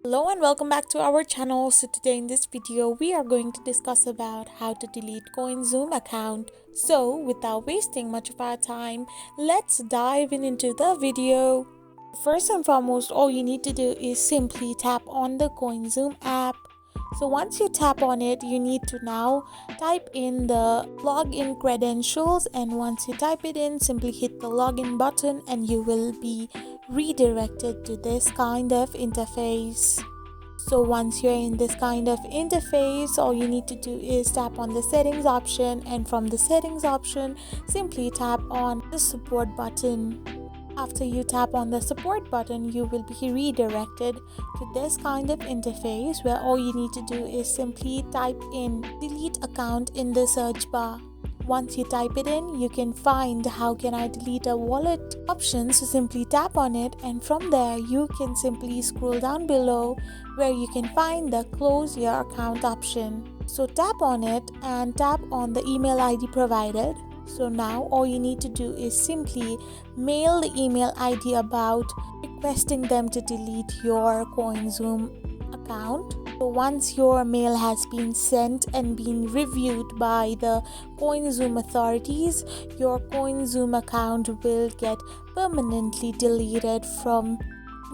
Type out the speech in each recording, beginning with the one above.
Hello and welcome back to our channel. So today in this video we are going to discuss about how to delete CoinZoom account. So without wasting much of our time, let's dive into the video. First and foremost, all you need to do is simply tap on the CoinZoom app. So once you tap on it, you need to now type in the login credentials, and once you type it in, simply hit the login button and you will be redirected to this kind of interface. So once you're in this kind of interface, all you need to do is tap on the settings option, and from the settings option simply tap on the support button. After you tap on the support button, you will be redirected to this kind of interface where all you need to do is simply type in delete account in the search bar. Once you type it in, you can find how can I delete a wallet option. So simply tap on it, and from there you can simply scroll down below where you can find the close your account option. So tap on it and tap on the email ID provided. So now all you need to do is simply mail the email ID about requesting them to delete your CoinZoom account. So once your mail has been sent and been reviewed by the CoinZoom authorities, your CoinZoom account will get permanently deleted from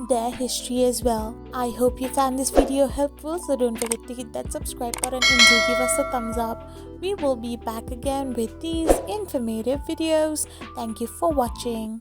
their history as well. I hope you found this video helpful, so don't forget to hit that subscribe button and do give us a thumbs up. We will be back again with these informative videos. Thank you for watching.